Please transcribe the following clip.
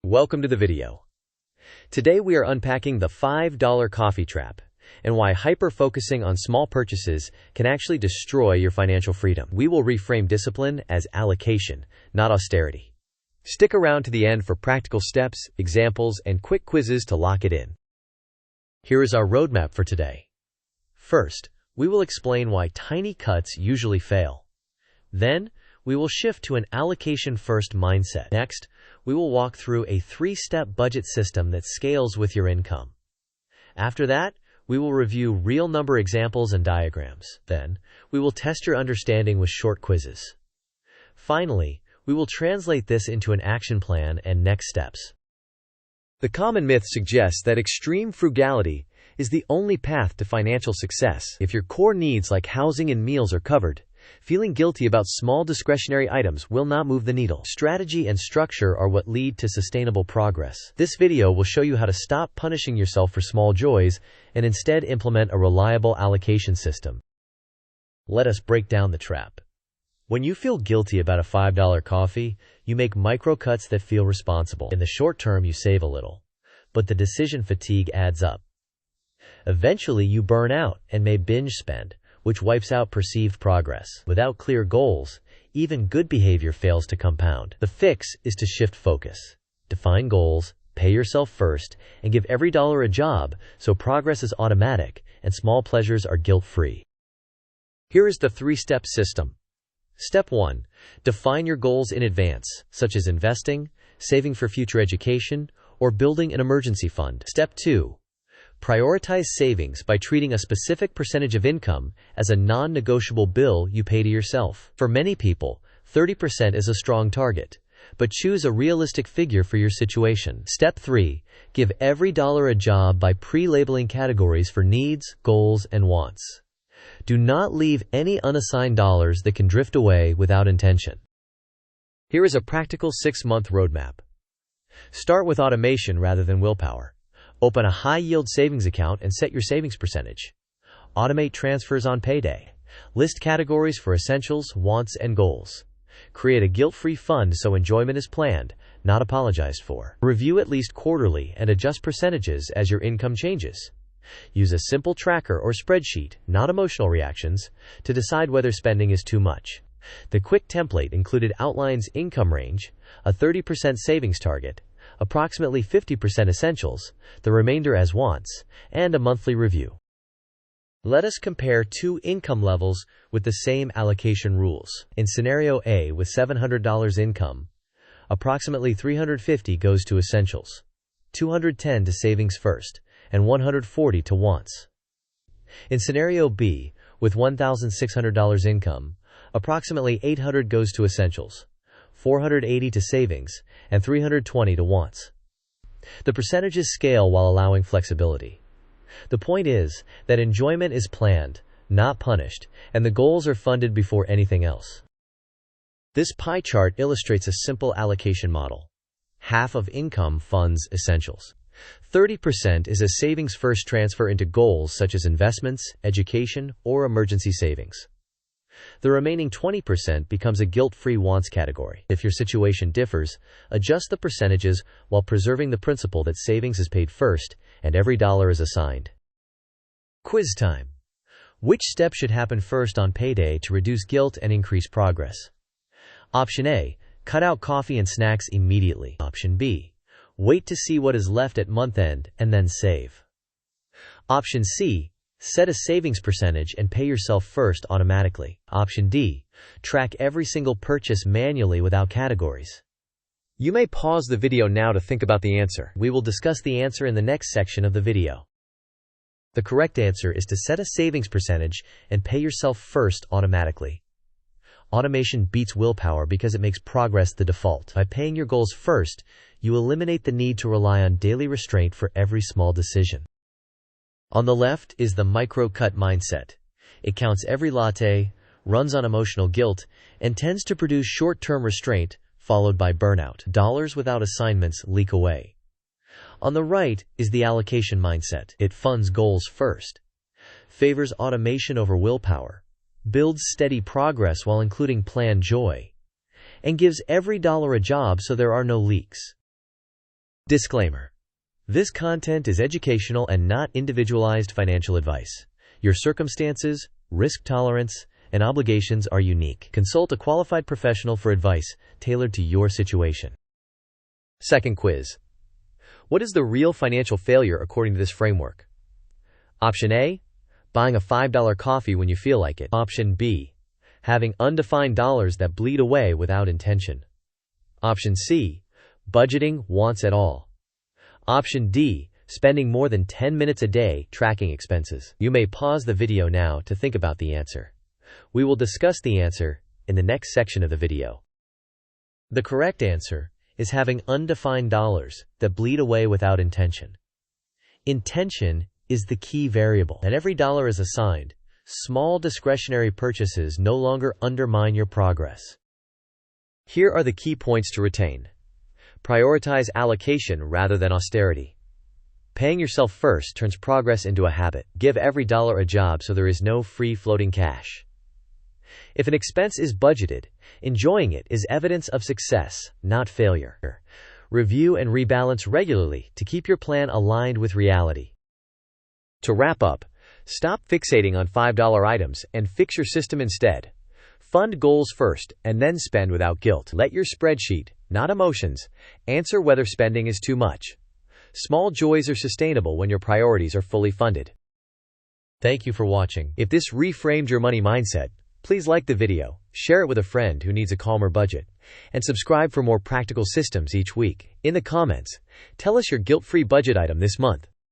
Welcome to the video. Today we are unpacking the $5 coffee trap and why hyper-focusing on small purchases can actually destroy your financial freedom. We will reframe discipline as allocation, not austerity. Stick around to the end for practical steps, examples, and quick quizzes to lock it in. Here is our roadmap for today. First, we will explain why tiny cuts usually fail. Then, we will shift to an allocation-first mindset. Next, we will walk through a 3-step budget system that scales with your income. After that, we will review real number examples and diagrams. Then, we will test your understanding with short quizzes. Finally, we will translate this into an action plan and next steps. The common myth suggests that extreme frugality is the only path to financial success. If your core needs like housing and meals are covered, feeling guilty about small discretionary items will not move the needle. Strategy and structure are what lead to sustainable progress. This video will show you how to stop punishing yourself for small joys and instead implement a reliable allocation system. Let us break down the trap. When you feel guilty about a $5 coffee, you make micro cuts that feel responsible. In the short term, you save a little, but the decision fatigue adds up. Eventually, you burn out and may binge spend, which wipes out perceived progress. Without clear goals, even good behavior fails to compound. The fix is to shift focus. Define goals, pay yourself first, and give every dollar a job so progress is automatic and small pleasures are guilt-free. Here is the 3-step system. Step 1. Define your goals in advance, such as investing, saving for future education, or building an emergency fund. Step 2. Prioritize savings by treating a specific percentage of income as a non-negotiable bill you pay to yourself. For many people, 30% is a strong target, but choose a realistic figure for your situation. Step 3. Give every dollar a job by pre-labeling categories for needs, goals, and wants. Do not leave any unassigned dollars that can drift away without intention. Here is a practical 6-month roadmap. Start with automation rather than willpower. Open a high-yield savings account and set your savings percentage. Automate transfers on payday. List categories for essentials, wants, and goals. Create a guilt-free fund so enjoyment is planned, not apologized for. Review at least quarterly and adjust percentages as your income changes. Use a simple tracker or spreadsheet, not emotional reactions, to decide whether spending is too much. The quick template included outlines income range, a 30% savings target, approximately 50% essentials, the remainder as wants, and a monthly review. Let us compare two income levels with the same allocation rules. In scenario A, with $700 income, approximately $350 goes to essentials, $210 to savings first, and $140 to wants. In scenario B, with $1,600 income, approximately $800 goes to essentials, $480 to savings, and $320 to wants. The percentages scale while allowing flexibility. The point is that enjoyment is planned, not punished, and the goals are funded before anything else. This pie chart illustrates a simple allocation model. Half of income funds essentials. 30% is a savings-first transfer into goals such as investments, education, or emergency savings. The remaining 20% becomes a guilt-free wants category. If your situation differs, adjust the percentages while preserving the principle that savings is paid first and every dollar is assigned. Quiz time. Which step should happen first on payday to reduce guilt and increase progress? Option A. Cut out coffee and snacks immediately. Option B. Wait to see what is left at month end and then save. Option C. Set a savings percentage and pay yourself first automatically. Option D. Track every single purchase manually without categories. You may pause the video now to think about the answer. We will discuss the answer in the next section of the video. The correct answer is to set a savings percentage and pay yourself first automatically. Automation beats willpower because it makes progress the default. By paying your goals first, you eliminate the need to rely on daily restraint for every small decision. On the left is the micro-cut mindset. It counts every latte, runs on emotional guilt, and tends to produce short-term restraint, followed by burnout. Dollars without assignments leak away. On the right is the allocation mindset. It funds goals first, favors automation over willpower, builds steady progress while including planned joy, and gives every dollar a job so there are no leaks. Disclaimer. This content is educational and not individualized financial advice. Your circumstances, risk tolerance, and obligations are unique. Consult a qualified professional for advice tailored to your situation. Second quiz. What is the real financial failure according to this framework? Option A, buying a $5 coffee when you feel like it. Option B, having undefined dollars that bleed away without intention. Option C, budgeting wants at all. Option D, spending more than 10 minutes a day tracking expenses. You may pause the video now to think about the answer. We will discuss the answer in the next section of the video. The correct answer is having undefined dollars that bleed away without intention. Intention is the key variable. And every dollar is assigned, small discretionary purchases no longer undermine your progress. Here are the key points to retain. Prioritize allocation rather than austerity. Paying yourself first turns progress into a habit. Give every dollar a job so there is no free-floating cash. If an expense is budgeted, enjoying it is evidence of success, not failure. Review and rebalance regularly to keep your plan aligned with reality. To wrap up, stop fixating on $5 items and fix your system instead. Fund goals first and then spend without guilt. Let your spreadsheet, not emotions, answer whether spending is too much. Small joys are sustainable when your priorities are fully funded. Thank you for watching. If this reframed your money mindset, please like the video, share it with a friend who needs a calmer budget, and subscribe for more practical systems each week. In the comments, tell us your guilt-free budget item this month.